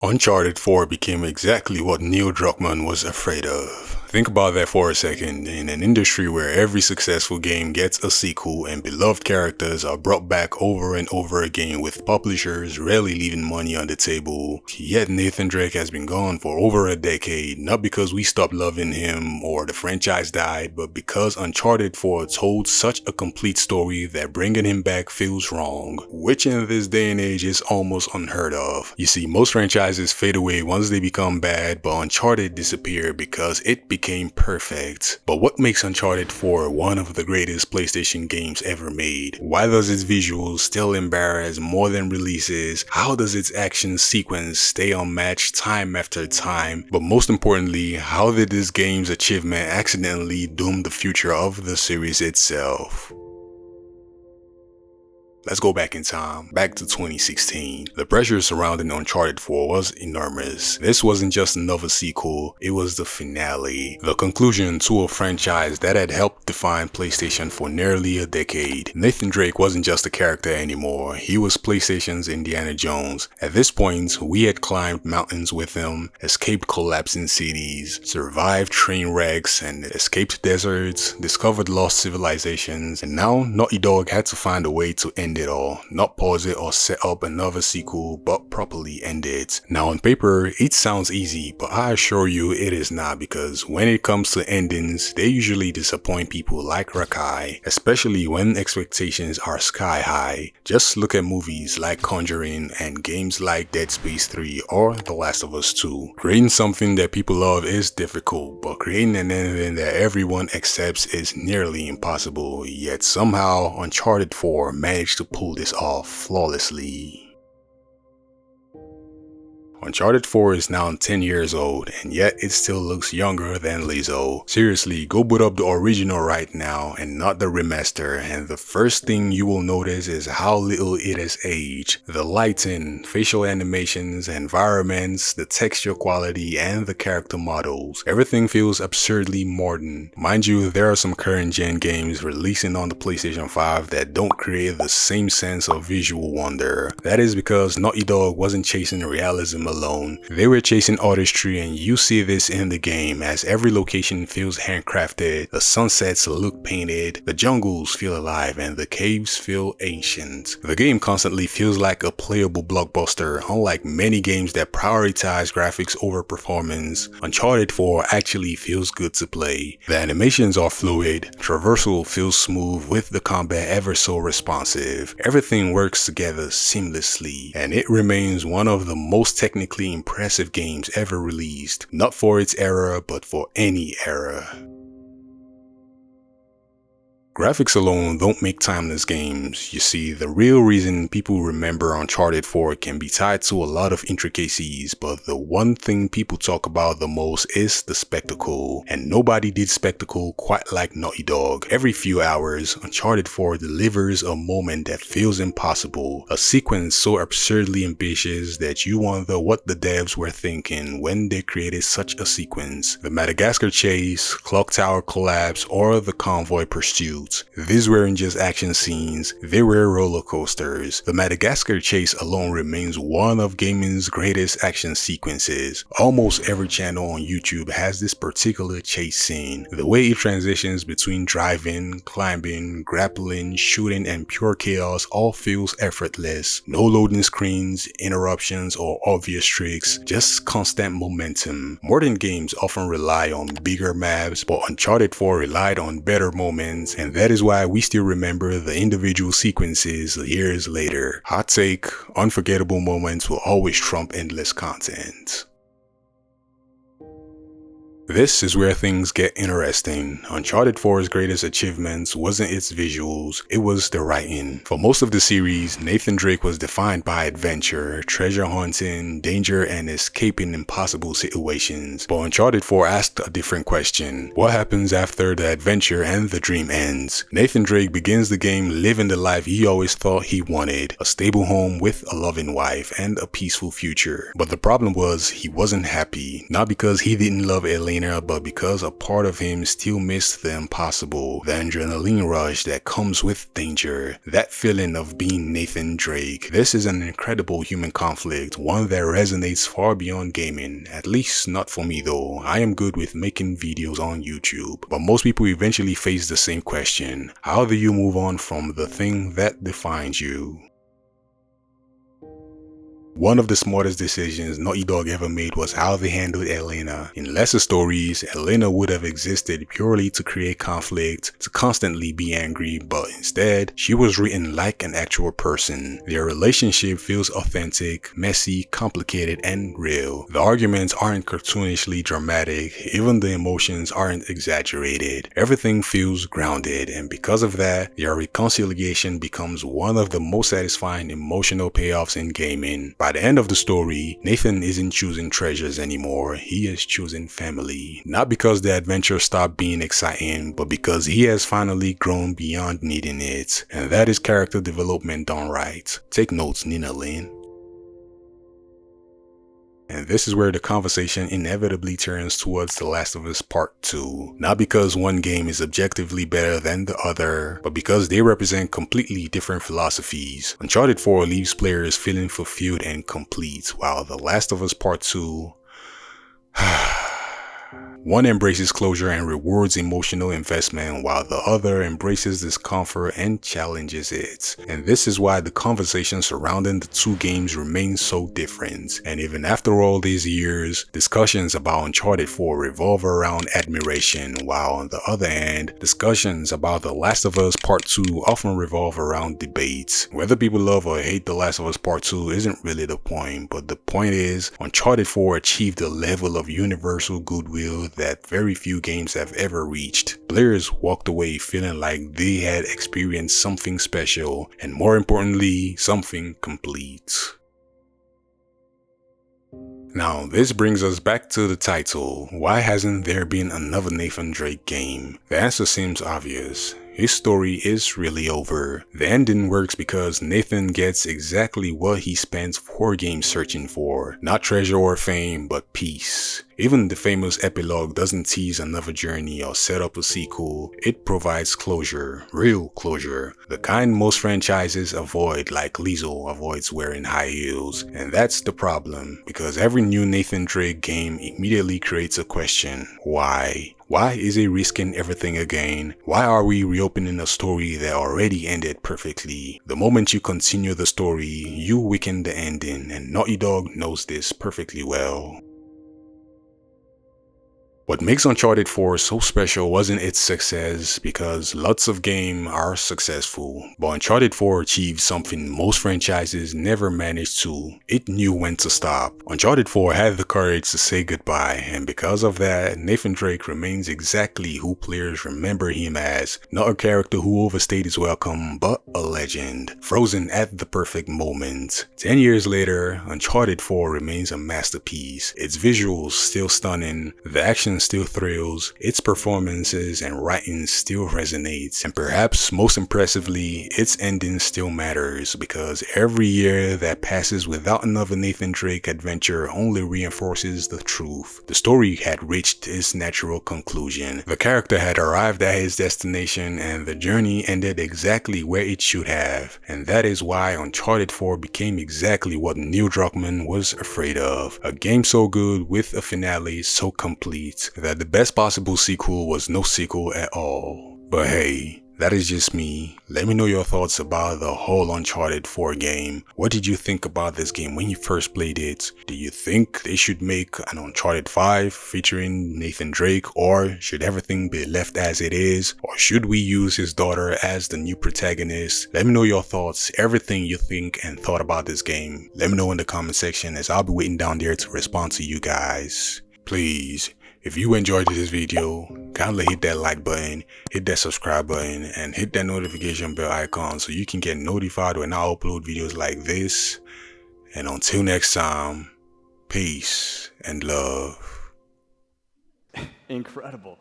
Uncharted 4 became exactly what Neil Druckmann was afraid of. Think about that for a second. In an industry where every successful game gets a sequel and beloved characters are brought back over and over again with publishers rarely leaving money on the table, yet Nathan Drake has been gone for over a decade, not because we stopped loving him or the franchise died, but because Uncharted 4 told such a complete story that bringing him back feels wrong, which in this day and age is almost unheard of. You see, most franchises fade away once they become bad, but Uncharted disappeared because it became perfect. But what makes Uncharted 4 one of the greatest PlayStation games ever made? Why does its visuals still embarrass more than releases? How does its action sequence stay unmatched time after time? But most importantly, how did this game's achievement accidentally doom the future of the series itself? Let's go back in time, back to 2016. The pressure surrounding Uncharted 4 was enormous. This wasn't just another sequel, it was the finale, the conclusion to a franchise that had helped define PlayStation for nearly a decade. Nathan Drake wasn't just a character anymore, he was PlayStation's Indiana Jones. At this point, we had climbed mountains with him, escaped collapsing cities, survived train wrecks and escaped deserts, discovered lost civilizations, and now Naughty Dog had to find a way to end it all, not pause it or set up another sequel, but properly end it. Now on paper, it sounds easy, but I assure you it is not, because when it comes to endings, they usually disappoint people like Rakai, especially when expectations are sky high. Just look at movies like Conjuring and games like Dead Space 3 or The Last of Us 2. Creating something that people love is difficult, but creating an ending that everyone accepts is nearly impossible, yet somehow Uncharted 4 managed to pull this off flawlessly. Uncharted 4 is now 10 years old, and yet it still looks younger than Lizzo. Seriously, go boot up the original right now and not the remaster, and the first thing you will notice is how little it has aged. The lighting, facial animations, environments, the texture quality, and the character models. Everything feels absurdly modern. Mind you, there are some current gen games releasing on the PlayStation 5 that don't create the same sense of visual wonder. That is because Naughty Dog wasn't chasing realism alone. They were chasing artistry, and you see this in the game as every location feels handcrafted, the sunsets look painted, the jungles feel alive, and the caves feel ancient. The game constantly feels like a playable blockbuster, unlike many games that prioritize graphics over performance. Uncharted 4 actually feels good to play. The animations are fluid, traversal feels smooth with the combat ever so responsive. Everything works together seamlessly, and it remains one of the most technically impressive games ever released, not for its era, but for any era. Graphics alone don't make timeless games. You see, the real reason people remember Uncharted 4 can be tied to a lot of intricacies, but the one thing people talk about the most is the spectacle, and nobody did spectacle quite like Naughty Dog. Every few hours, Uncharted 4 delivers a moment that feels impossible, a sequence so absurdly ambitious that you wonder what the devs were thinking when they created such a sequence. The Madagascar chase, clock tower collapse, or the convoy pursuit. These weren't just action scenes, they were roller coasters. The Madagascar chase alone remains one of gaming's greatest action sequences. Almost every channel on YouTube has this particular chase scene. The way it transitions between driving, climbing, grappling, shooting, and pure chaos all feels effortless. No loading screens, interruptions, or obvious tricks, just constant momentum. Modern games often rely on bigger maps, but Uncharted 4 relied on better moments, and that is why we still remember the individual sequences years later. Hot take, unforgettable moments will always trump endless content. This is where things get interesting. Uncharted 4's greatest achievements wasn't its visuals, it was the writing. For most of the series, Nathan Drake was defined by adventure, treasure hunting, danger, and escaping impossible situations. But Uncharted 4 asked a different question. What happens after the adventure and the dream ends? Nathan Drake begins the game living the life he always thought he wanted, a stable home with a loving wife and a peaceful future. But the problem was he wasn't happy, not because he didn't love Elena Elena, but because a part of him still missed the impossible, the adrenaline rush that comes with danger, that feeling of being Nathan Drake. This is an incredible human conflict, one that resonates far beyond gaming, at least not for me though. I am good with making videos on YouTube, but most people eventually face the same question: how do you move on from the thing that defines you? One of the smartest decisions Naughty Dog ever made was how they handled Elena. In lesser stories, Elena would have existed purely to create conflict, to constantly be angry, but instead, she was written like an actual person. Their relationship feels authentic, messy, complicated, and real. The arguments aren't cartoonishly dramatic, even the emotions aren't exaggerated. Everything feels grounded, and because of that, their reconciliation becomes one of the most satisfying emotional payoffs in gaming. By the end of the story, Nathan isn't choosing treasures anymore, he is choosing family. Not because the adventure stopped being exciting, but because he has finally grown beyond needing it. And that is character development done right. Take notes, Nina Lynn. And this is where the conversation inevitably turns towards The Last of Us Part 2. Not because one game is objectively better than the other, but because they represent completely different philosophies. Uncharted 4 leaves players feeling fulfilled and complete, while The Last of Us Part 2... one embraces closure and rewards emotional investment, while the other embraces discomfort and challenges it. And this is why the conversation surrounding the two games remains so different. And even after all these years, discussions about Uncharted 4 revolve around admiration, while on the other hand, discussions about The Last of Us Part 2 often revolve around debates. Whether people love or hate The Last of Us Part 2 isn't really the point, but the point is, Uncharted 4 achieved a level of universal goodwill that very few games have ever reached. Players walked away feeling like they had experienced something special, and more importantly, something complete. Now, this brings us back to the title. Why hasn't there been another Nathan Drake game? The answer seems obvious. His story is really over. The ending works because Nathan gets exactly what he spends 4 games searching for. Not treasure or fame, but peace. Even the famous epilogue doesn't tease another journey or set up a sequel. It provides closure, real closure, the kind most franchises avoid, like Lizzo avoids wearing high heels. And that's the problem, because every new Nathan Drake game immediately creates a question: why? Why is he risking everything again? Why are we reopening a story that already ended perfectly? The moment you continue the story, you weaken the ending, and Naughty Dog knows this perfectly well. What makes Uncharted 4 so special wasn't its success, because lots of games are successful, but Uncharted 4 achieved something most franchises never managed to. It knew when to stop. Uncharted 4 had the courage to say goodbye, and because of that, Nathan Drake remains exactly who players remember him as. Not a character who overstayed his welcome, but a legend, frozen at the perfect moment. 10 years later, Uncharted 4 remains a masterpiece. Its visuals still stunning, the action still thrills, its performances and writing still resonates, and perhaps most impressively, its ending still matters, because every year that passes without another Nathan Drake adventure only reinforces the truth. The story had reached its natural conclusion. The character had arrived at his destination, and the journey ended exactly where it should have. And that is why Uncharted 4 became exactly what Neil Druckmann was afraid of. A game so good with a finale so complete that the best possible sequel was no sequel at all. But hey, that is just me. Let me know your thoughts about the whole Uncharted 4 game. What did you think about this game when you first played it? Do you think they should make an Uncharted 5 featuring Nathan Drake, or should everything be left as it is? Or should we use his daughter as the new protagonist? Let me know your thoughts, everything you think and thought about this game. Let me know in the comment section, as I'll be waiting down there to respond to you guys. Please, if you enjoyed this video, kindly hit that like button, hit that subscribe button, and hit that notification bell icon so you can get notified when I upload videos like this. And until next time, peace and love. Incredible.